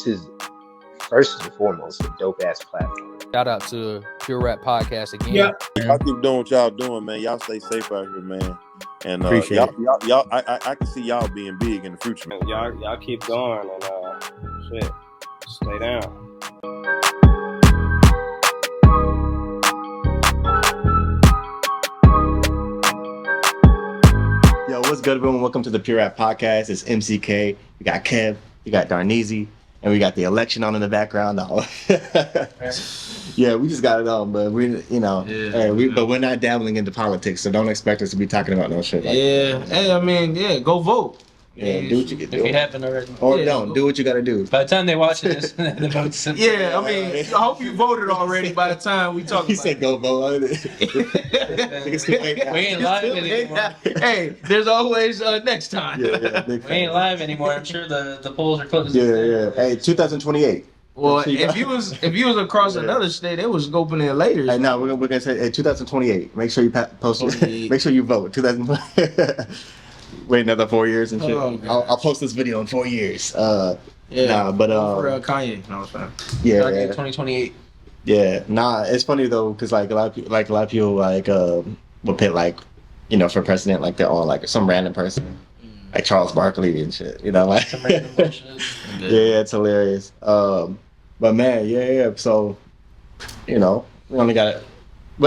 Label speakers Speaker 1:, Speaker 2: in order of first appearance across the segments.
Speaker 1: is first and foremost a dope ass platform.
Speaker 2: Shout out to Pure Rap Podcast again.
Speaker 3: Yeah, y'all keep doing what y'all doing, man. Y'all stay safe out here, man. And
Speaker 4: Appreciate
Speaker 3: y'all, I can see y'all being big in the future.
Speaker 5: Y'all keep going and shit, stay down.
Speaker 4: Yo, what's good, everyone? Welcome to the Pure Rap Podcast. It's MTK. We got Kev, we got Darneezy, and we got the election on in the background. No. Yeah, we just got it on, but but we're not dabbling into politics, so don't expect us to be talking about no shit like that.
Speaker 6: Hey, I mean, go vote.
Speaker 4: Yeah, do what you can do.
Speaker 2: If you haven't already.
Speaker 4: Or don't. Do what you gotta do.
Speaker 2: By the time they watch this, the vote's in.
Speaker 6: Yeah, I mean, I hope you voted already by the time we talk
Speaker 4: He
Speaker 6: about
Speaker 4: said go vote.
Speaker 2: We ain't live anymore.
Speaker 6: Hey, there's always next time.
Speaker 4: Yeah,
Speaker 2: We ain't live anymore. I'm sure the polls are closed.
Speaker 4: Yeah. Hey, 2028.
Speaker 6: Well, if you was across another state, they was scoping it later.
Speaker 4: Hey, no, we're gonna say 2028. Make sure you post it. Make sure you vote. 2028. Wait another 4 years and shit.
Speaker 6: Oh,
Speaker 4: I'll post this video in 4 years.
Speaker 6: For Kanye. No, it's fine.
Speaker 4: Yeah.
Speaker 2: 2028.
Speaker 4: Yeah. Nah, it's funny though, cause like a lot of people will pit for president like they're all like some random person. Like Charles Barkley and shit, like
Speaker 2: Some random bullshit.
Speaker 4: yeah, it's hilarious. But man, yeah. So, we're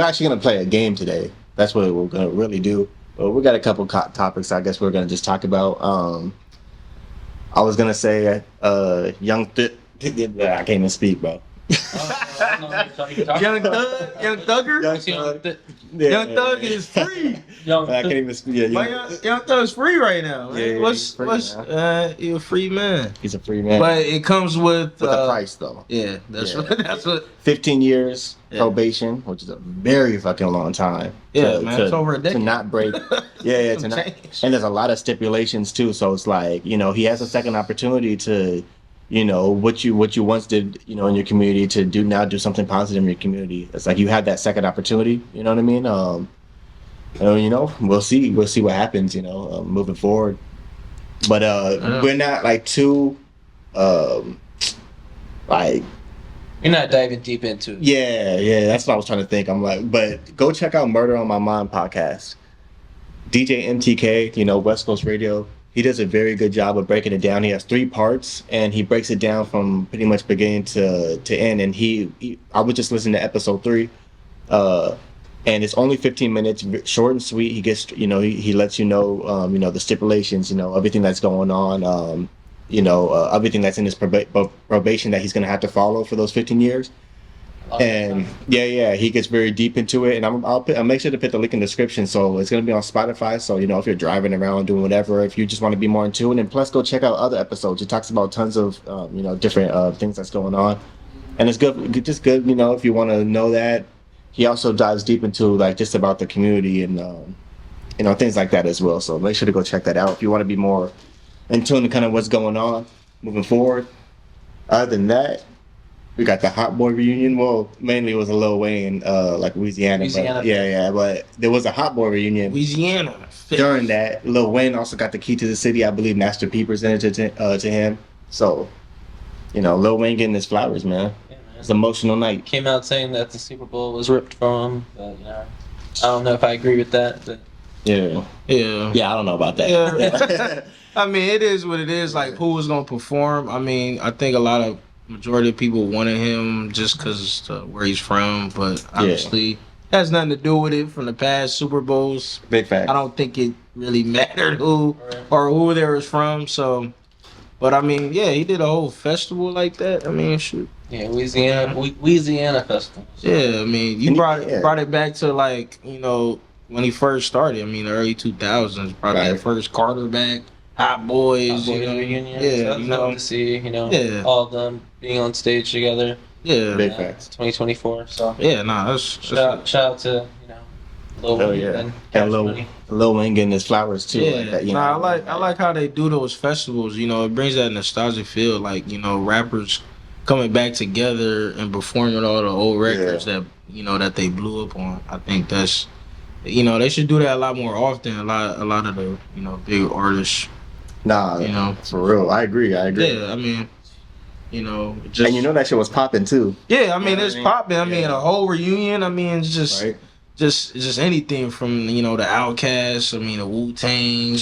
Speaker 4: actually gonna play a game today. That's what we're gonna really do. But we got a couple topics. I guess we're gonna just talk about. I was gonna say, I can't even speak, bro.
Speaker 6: Young Thugger. Young Thug is free.
Speaker 4: I can't even speak. Yeah,
Speaker 6: Young Thug's free right now.
Speaker 4: Yeah,
Speaker 6: What's you're a free man.
Speaker 4: He's a free man.
Speaker 6: But it comes with
Speaker 4: a price though.
Speaker 6: Yeah, that's what.
Speaker 4: 15 years probation, which is a very fucking long time.
Speaker 6: Yeah, man, it's over a decade.
Speaker 4: To not break. Yeah, to not. And there's a lot of stipulations too. So it's like he has a second opportunity to. What you once did, in your community to do something positive in your community. It's like you had that second opportunity. You know what I mean? We'll see what happens. Moving forward. But we're not like too, You're
Speaker 2: not diving deep into it.
Speaker 4: Yeah. That's what I was trying to think. I'm like, but go check out Murder on My Mind podcast. DJ MTK, West Coast Radio. He does a very good job of breaking it down. He has 3 parts, and he breaks it down from pretty much beginning to end. And I was just listening to episode 3, and it's only 15 minutes, short and sweet. He gets, he lets you know, the stipulations, everything that's going on, everything that's in his probation that he's going to have to follow for those 15 years. And he gets very deep into it, and I'll make sure to put the link in the description. So it's gonna be on Spotify. So if you're driving around doing whatever, if you just want to be more in tune, and plus go check out other episodes. It talks about tons of different things that's going on, and it's good. Just good, if you want to know that. He also dives deep into just about the community and things like that as well. So make sure to go check that out if you want to be more in tune to kind of what's going on moving forward. Other than that. We got the Hot Boy reunion. Well, mainly it was a Lil Wayne, WeezyAna. But but there was a Hot Boy reunion.
Speaker 6: WeezyAna Fest.
Speaker 4: During that, Lil Wayne also got the key to the city. I believe Master P presented to him. So, Lil Wayne getting his flowers, man. Yeah, man. It's an emotional night.
Speaker 2: Came out saying that the Super Bowl was ripped from him, but I don't know if I agree with that. But
Speaker 4: yeah, I don't know about that.
Speaker 6: Yeah. I mean, it is what it is. Like, who was gonna perform? I mean, I think majority of people wanted him just because where he's from, but obviously has nothing to do with it from the past Super Bowls.
Speaker 4: Big fact.
Speaker 6: I don't think it really mattered who they was from. So, but I mean, he did a whole festival like that. I mean, shoot.
Speaker 2: Yeah, WeezyAna Festival. So.
Speaker 6: Yeah, I mean, you brought it back to when he first started. I mean, the early 2000s, probably that first quarterback. Hot Boys
Speaker 2: reunion. Yeah, to see, all of them being on stage together.
Speaker 4: Yeah, big facts.
Speaker 2: 2024. So
Speaker 6: that's
Speaker 2: shout out to Lil Wayne
Speaker 4: and Lil Wayne getting his flowers too.
Speaker 6: Yeah, I like how they do those festivals. It brings that nostalgic feel. Like rappers coming back together and performing all the old records that that they blew up on. I think that's they should do that a lot more often. A lot of the big artists.
Speaker 4: Nah, for real. I agree.
Speaker 6: Yeah, I mean, You know, just
Speaker 4: And you know that shit was popping too.
Speaker 6: yeah. I mean,
Speaker 4: You know
Speaker 6: it's
Speaker 4: what I mean?
Speaker 6: popping. I mean,
Speaker 4: Yeah.
Speaker 6: a whole reunion. I mean, it's just
Speaker 4: Right.
Speaker 6: just anything from the Outkast. I mean, the Wu-Tang. I mean,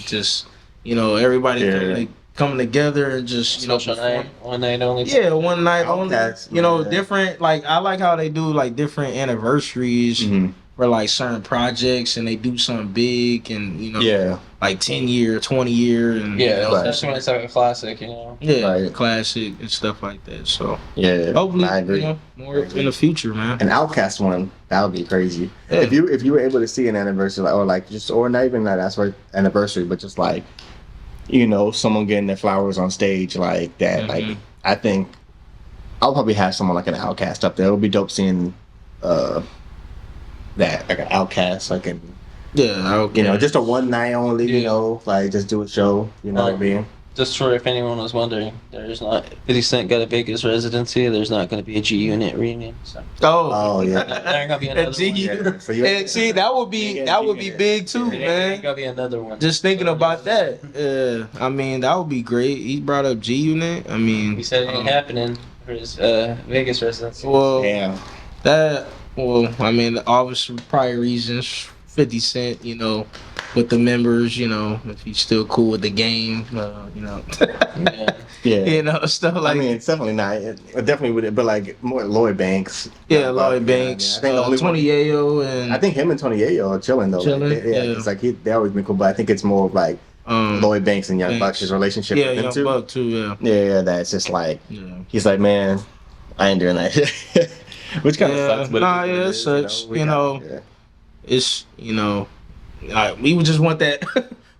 Speaker 6: just everybody
Speaker 4: Yeah.
Speaker 6: coming together and just
Speaker 2: Special
Speaker 6: perform.
Speaker 2: night, one night only.
Speaker 6: Yeah, one night
Speaker 4: Outkast,
Speaker 6: only.
Speaker 4: man.
Speaker 6: Different. Like I like how they do like different anniversaries
Speaker 4: Mhm.
Speaker 6: for like certain projects, and they do something big, and
Speaker 4: Yeah.
Speaker 6: like 10-year, 20-year, and
Speaker 2: Yeah,
Speaker 4: Right.
Speaker 2: especially when it's like a classic,
Speaker 6: yeah,
Speaker 4: Right.
Speaker 6: classic and stuff like that. So
Speaker 4: Yeah.
Speaker 6: hopefully,
Speaker 4: I agree.
Speaker 6: more in the future, man.
Speaker 4: An Outkast one, that would be crazy.
Speaker 6: Yeah.
Speaker 4: If you were able to see an anniversary, or not even that that's for anniversary, but just like, someone getting their flowers on stage like that.
Speaker 6: Mhm.
Speaker 4: Like, I think I'll probably have someone like an Outkast up there. It would be dope seeing that like an Outkast, like an
Speaker 6: Yeah, okay.
Speaker 4: just a one night only.
Speaker 2: Yeah.
Speaker 4: Like just do a show. You know what I mean?
Speaker 2: Just for if anyone was wondering, there's not 50 Cent got a Vegas residency. There's not going to be a G Unit reunion. So
Speaker 4: Oh yeah.
Speaker 2: there ain't gonna be another
Speaker 6: G
Speaker 2: one.
Speaker 6: Unit.
Speaker 4: Yeah. So you-
Speaker 6: And see, that would be big too,
Speaker 2: There
Speaker 6: man.
Speaker 2: ain't gonna be another one.
Speaker 6: Just thinking about that, I mean, that would be great. He brought up G Unit. I mean,
Speaker 2: He said it ain't happening for his Vegas residency.
Speaker 6: well,
Speaker 4: Damn.
Speaker 6: I mean, obviously, probably reasons. 50 Cent, with the members, if he's still cool with the game,
Speaker 2: Yeah.
Speaker 4: Yeah.
Speaker 6: stuff like.
Speaker 4: I mean, it's definitely not. It definitely would, but like more Lloyd Banks.
Speaker 6: yeah,
Speaker 4: But,
Speaker 6: Lloyd
Speaker 4: I
Speaker 6: Banks,
Speaker 4: think the only
Speaker 6: Tony
Speaker 4: one.
Speaker 6: Yayo, and
Speaker 4: I think him and Tony Yayo are chilling though.
Speaker 6: Chilling?
Speaker 4: Like, yeah,
Speaker 6: Yeah.
Speaker 4: it's like they always been cool, but I think it's more of like Lloyd Banks and Young
Speaker 6: Banks.
Speaker 4: Buck's relationship
Speaker 6: yeah,
Speaker 4: with them
Speaker 6: Young
Speaker 4: two.
Speaker 6: Buck too. Yeah,
Speaker 4: Yeah, that's just like
Speaker 6: yeah.
Speaker 4: he's like, man, I ain't doing that shit. Which kind of
Speaker 6: Yeah,
Speaker 4: sucks. But
Speaker 6: nah,
Speaker 4: it is
Speaker 6: yeah,
Speaker 4: what
Speaker 6: it
Speaker 4: is,
Speaker 6: sucks,
Speaker 4: We
Speaker 6: you
Speaker 4: got-
Speaker 6: know.
Speaker 4: yeah.
Speaker 6: It's like, we would just want that.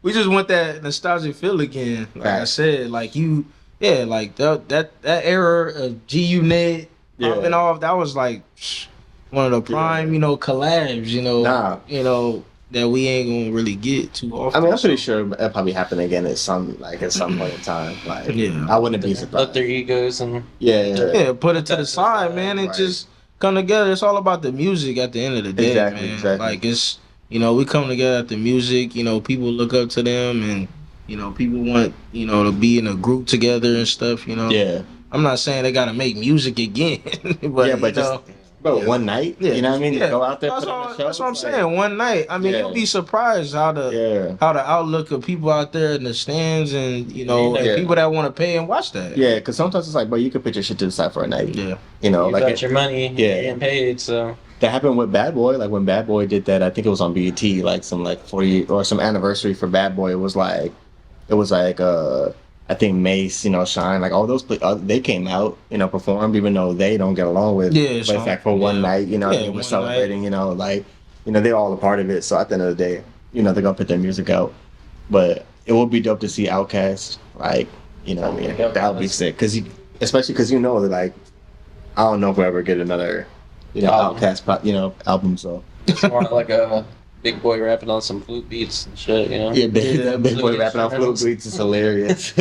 Speaker 6: We just want that nostalgic feel again. Like I
Speaker 4: Right.
Speaker 6: said, like like that era of G Unit
Speaker 4: Yeah.
Speaker 6: popping off. That was like one of the prime, collabs.
Speaker 4: Nah.
Speaker 6: That we ain't gonna really get too often.
Speaker 4: I mean, I'm pretty
Speaker 6: so-
Speaker 4: sure it'll probably happen again at some point in time. Like,
Speaker 6: Yeah.
Speaker 4: I wouldn't be
Speaker 2: Let
Speaker 4: surprised.
Speaker 2: their egos and
Speaker 6: Yeah, put it to the side, man, and
Speaker 4: Right.
Speaker 6: just come together. It's all about the music at the end of the day,
Speaker 4: Exactly,
Speaker 6: man.
Speaker 4: exactly.
Speaker 6: Like it's we come together at the music. People look up to them, and people want to be in a group together and stuff.
Speaker 4: Yeah.
Speaker 6: I'm not saying they gotta make music again, but
Speaker 4: Yeah, but just one night.
Speaker 6: Yeah.
Speaker 4: You know what I mean?
Speaker 6: Yeah.
Speaker 4: Go out there.
Speaker 6: That's
Speaker 4: Put on a show.
Speaker 6: that's what I'm
Speaker 4: It's like-
Speaker 6: saying. One night. I mean,
Speaker 4: Yeah.
Speaker 6: you'll be surprised how the outlook of people out there in the stands, and and
Speaker 4: Yeah.
Speaker 6: people that want to pay and watch that.
Speaker 4: Yeah, because sometimes it's like, bro, you could put your shit to the side for a night.
Speaker 6: Yeah.
Speaker 2: you
Speaker 4: Like
Speaker 2: got your money,
Speaker 4: yeah.
Speaker 2: you're getting paid, so
Speaker 4: that happened with Bad Boy. Like when Bad Boy did that, I think it was on BET, like some 40 or some anniversary for Bad Boy. It was like I think Mace, Shine, like all those they came out, performed, even though they don't get along with.
Speaker 6: Yeah,
Speaker 4: but it's
Speaker 6: Sean,
Speaker 4: like for one
Speaker 6: yeah.
Speaker 4: night,
Speaker 6: Yeah,
Speaker 4: they were
Speaker 6: one
Speaker 4: celebrating, they're all a part of it. So at the end of the day, they're gonna put their music out. But it would be dope to see Outkast, like, what I mean, that would be sick, especially because that like, I don't know if we'll ever get another, Outkast, album. So
Speaker 2: it's more like a big boy rapping on some flute beats and shit,
Speaker 4: yeah, Big Boy rapping on flute beats is hilarious.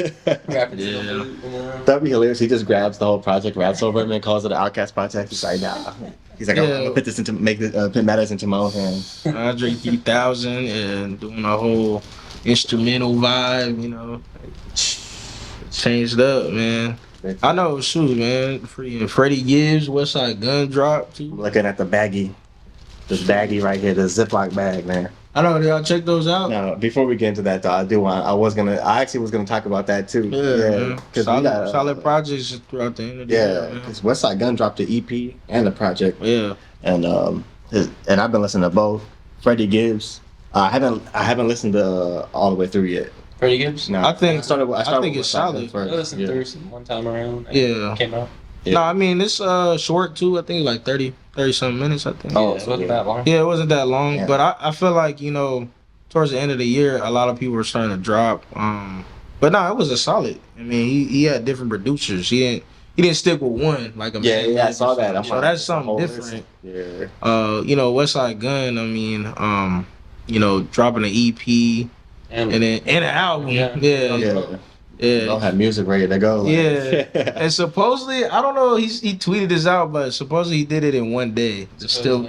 Speaker 2: Rapping to the
Speaker 6: Yeah.
Speaker 2: flute,
Speaker 4: That'd be hilarious. He just grabs the whole project, raps over him, and calls it an Outkast project. He's like, nah. He's like, I'm
Speaker 6: Yeah.
Speaker 4: gonna put this put matters into my own hands.
Speaker 6: Andre 3000 and doing a whole instrumental vibe, changed up, man. I know, shoot, man. Freddie Gibbs, Westside Gunn dropped too.
Speaker 4: Looking at this baggie right here, the Ziploc bag, man.
Speaker 6: I know, did y'all check those out?
Speaker 4: Now, before we get into that, though, I actually was gonna talk about that too.
Speaker 6: man.
Speaker 4: because
Speaker 6: Solid projects throughout the end of the
Speaker 4: Yeah,
Speaker 6: year, man.
Speaker 4: because Westside Gunn dropped the EP and the project,
Speaker 6: Yeah.
Speaker 4: and I've been listening to both. Freddie Gibbs, I haven't listened to all the way through yet.
Speaker 2: Freddie Gibbs?
Speaker 4: No,
Speaker 6: I think
Speaker 4: I started
Speaker 6: it's
Speaker 4: with
Speaker 6: solid.
Speaker 4: Westside Gunn
Speaker 2: I
Speaker 4: first.
Speaker 2: listened through some one time around.
Speaker 6: Yeah.
Speaker 2: Came out.
Speaker 4: Yeah.
Speaker 6: No, I mean, it's short too. I think like 30 something minutes, I think.
Speaker 4: Oh,
Speaker 2: Yeah, it wasn't that long.
Speaker 6: Yeah, it wasn't that long,
Speaker 4: Yeah.
Speaker 6: but I feel like, towards the end of the year, a lot of people were starting to drop. But no, it was a solid. I mean, he had different producers. He didn't stick with one like a
Speaker 4: Yeah, I saw that. I'm
Speaker 6: So
Speaker 4: like,
Speaker 6: that's
Speaker 4: the
Speaker 6: something
Speaker 4: whole
Speaker 6: different.
Speaker 4: list. Yeah.
Speaker 6: Westside Gunn. I mean, dropping an EP and then an album.
Speaker 2: Yeah.
Speaker 6: Yeah.
Speaker 4: Don't have music ready to go. Like.
Speaker 6: Yeah. And supposedly, I don't know. He tweeted this out, but supposedly he did it in one day. It's still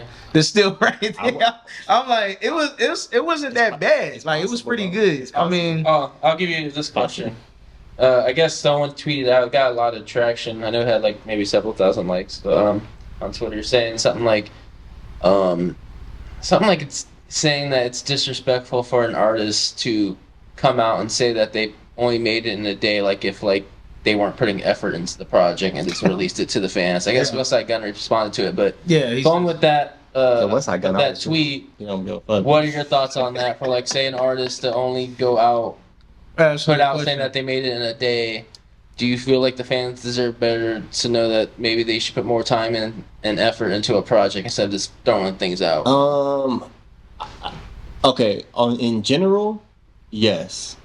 Speaker 6: right there. I'm like, it wasn't that bad. Like, it was pretty good. I mean,
Speaker 2: I'll give you this question. I guess someone tweeted out, got a lot of traction. I know it had like maybe several thousand likes, but on Twitter saying something like it's saying that it's disrespectful for an artist to come out and say that they only made it in a day, like if like they weren't putting effort into the project and just released it to the fans. I guess Westside Gunn responded to it, but going with that
Speaker 4: Westside Gunn,
Speaker 2: that tweet,
Speaker 4: you know,
Speaker 2: what are your thoughts on that for like say an artist to only go out put out saying that they made it in a day? Do you feel like the fans deserve better to know that maybe they should put more time and effort into a project instead of just throwing things out?
Speaker 4: Okay, in general, yes.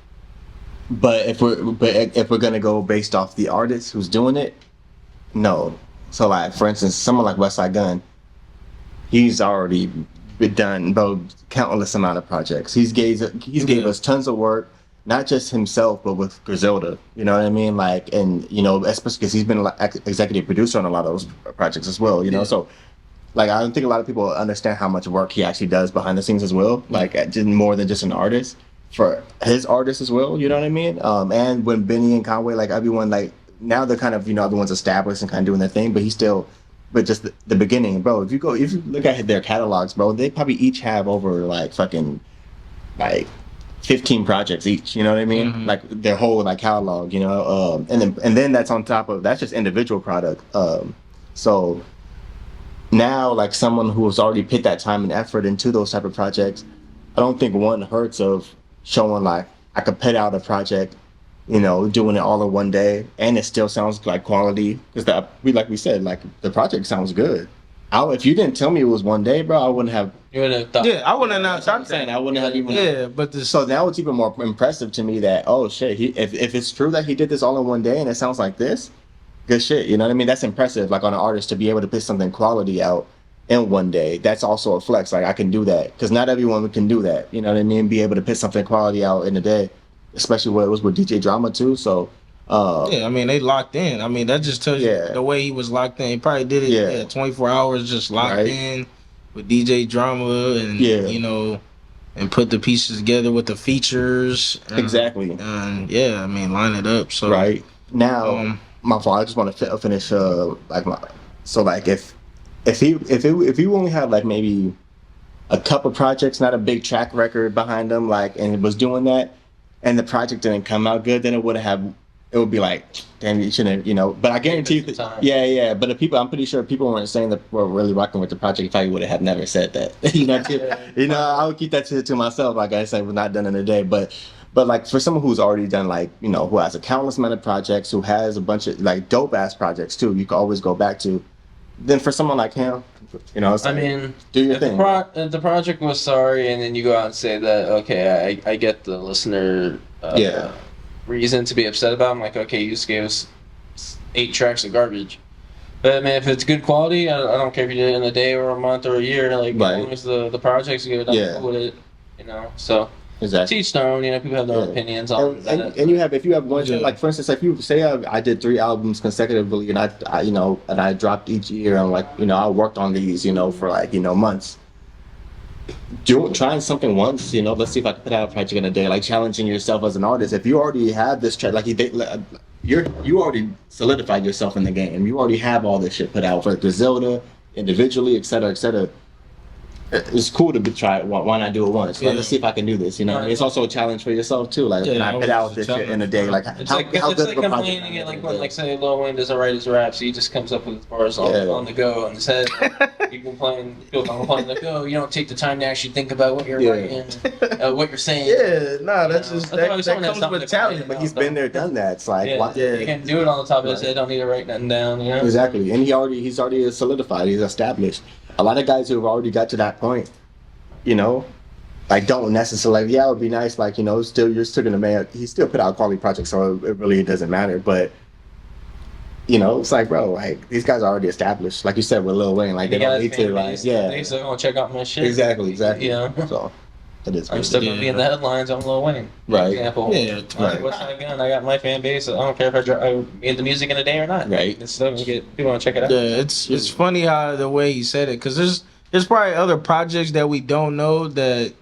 Speaker 4: But if we're gonna go based off the artist who's doing it, no. So like for instance, someone like Westside Gunn, he's already been done countless amount of projects. He's gave us tons of work. Not just himself, but with Griselda, you know what I mean? Like, and, you know, especially because he's been like executive producer on a lot of those projects as well, you know? So, like, I don't think a lot of people understand how much work he actually does behind the scenes as well, like, just more than just an artist, for his artists as well, you know what I mean? And when Benny and Conway, like, everyone, like, now they're kind of, you know, everyone's established and kind of doing their thing, but he's still, but just the beginning, bro, if you look at their catalogs, bro, they probably each have over, like, fucking, like, 15 projects each, you know what I mean? Mm-hmm. Like their whole like catalog, you know, and then that's on top of that's just individual product. So now like someone who has already put that time and effort into those type of projects, I don't think one hurts of showing like I could put out a project, you know, doing it all in one day, and it still sounds like quality because like we said, like the project sounds good. If you didn't tell me it was one day, bro, I wouldn't have.
Speaker 2: You wouldn't have thought.
Speaker 6: Yeah, I wouldn't have thought that.
Speaker 4: I wouldn't have even.
Speaker 6: Yeah, but
Speaker 4: so now it's even more impressive to me that shit, if it's true that he did this all in one day and it sounds like this, good shit. You know what I mean? That's impressive. Like on an artist to be able to put something quality out in one day. That's also a flex. Like I can do that because not everyone can do that. You know what I mean? Be able to put something quality out in a day, especially what it was with DJ Drama too. So.
Speaker 6: Yeah, I mean they locked in. I mean that just tells you the way he was locked in. He probably did it 24 hours just locked in with DJ Drama and you know, and put the pieces together with the features. And,
Speaker 4: exactly.
Speaker 6: And I mean line it up. So
Speaker 4: right now, my fault. I just want to finish so like if he only had like maybe a couple projects, not a big track record behind him, like and it was doing that, and the project didn't come out good, then it would be like, damn, you shouldn't, you know. But I guarantee you, but I'm pretty sure people weren't saying that we're really rocking with the project if I would have never said that. you know, I would keep that to myself. Like I said, we're not done in a day. But like for someone who's already done like, you know, who has a countless amount of projects, who has a bunch of like dope ass projects too, you can always go back to. Then for someone like him, you know,
Speaker 2: I mean,
Speaker 4: do your thing.
Speaker 2: If the project was sorry, and then you go out and say that, okay, I get the listener. Reason to be upset about. I'm like, okay, you just gave us 8 tracks of garbage. But man, if it's good quality, I don't care if you did it in a day or a month or a year. Like as long as the project's good, I'm cool with it. You know, so teach their own. You know, people have their own opinions on that.
Speaker 4: And if you have one, like for instance, if you say I did 3 albums consecutively, and I you know, and I dropped each year, and like you know, I worked on these, you know, for like you know months. Trying something once, you know, let's see if I can put out a project in a day, like challenging yourself as an artist. If you already have this track, like you already solidified yourself in the game. You already have all this shit put out for Griselda, individually, et cetera, et cetera. It's cool to try it. Why not do it once? Let's see if I can do this. You know, it's also a challenge for yourself too. Like, can I put out this shit in a day? Like,
Speaker 2: it's like complaining it. Like when, like, say, Lil Wayne doesn't write his raps, he just comes up with his bars on the go on his head. You complain, like, oh, you don't take the time to actually think about what you're writing, what you're saying.
Speaker 6: That's just that comes with talent.
Speaker 4: But he's been there, done that. It's like,
Speaker 2: he can do it on the top of his head. Don't need to write nothing down. You know?
Speaker 4: Exactly, and he's already solidified. He's established. A lot of guys who have already got to that point, you know, like don't necessarily. Like, it would be nice. Like, you know, you're still gonna make. He still put out quality projects, so it really doesn't matter. But you know, it's like, bro, like these guys are already established. Like you said with Lil Wayne, like they don't need to, like,
Speaker 2: they still gonna check out my shit.
Speaker 4: Exactly.
Speaker 2: You know,
Speaker 4: so it is.
Speaker 2: I'm still gonna be in the headlines on Lil Wayne.
Speaker 4: Right.
Speaker 2: Example. Westside Gunn. I got my fan base. I don't care if I made the music in a day or not.
Speaker 4: Right.
Speaker 2: It's still gonna get people wanna check it out.
Speaker 6: Yeah, it's funny how the way he said it, because there's probably other projects that we don't know that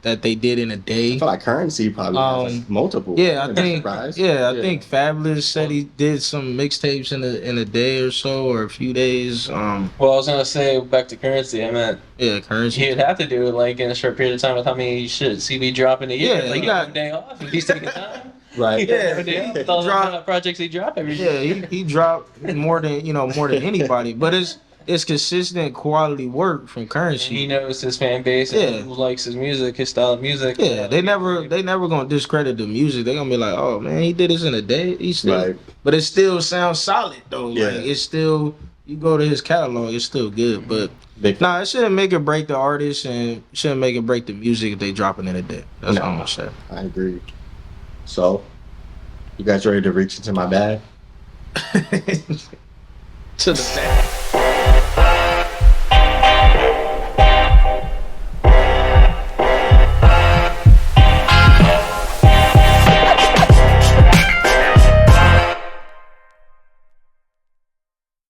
Speaker 6: that they did in a day.
Speaker 4: I feel like Currency probably has like multiple.
Speaker 6: Yeah, I think.
Speaker 4: Surprised.
Speaker 6: Yeah, I think Fabulous said he did some mixtapes in a day or so, or a few days.
Speaker 2: Well, I was gonna say back to Currency. I meant
Speaker 6: Currency.
Speaker 2: he'd have to do it like in a short period of time with how many shit CB drop in a year.
Speaker 6: Yeah,
Speaker 2: like
Speaker 6: he got
Speaker 2: a day off if he's taking time.
Speaker 4: Right.
Speaker 6: Yeah,
Speaker 2: With all the projects he drop every day.
Speaker 6: Yeah, he dropped more than anybody, but it's consistent quality work from Currency.
Speaker 2: He knows his fan base and who likes his music, his style of music.
Speaker 6: Yeah, they never gonna discredit the music. They're gonna be like, oh man, he did this in a day. He still, but it still sounds solid though.
Speaker 4: Yeah.
Speaker 6: Like it's still, you go to his catalog, it's still good. But nah, it shouldn't make it break the artist, and shouldn't make it break the music if they dropping in a day. That's all I'm gonna say.
Speaker 4: I agree. So, you guys ready to reach into my bag?
Speaker 2: To the bag.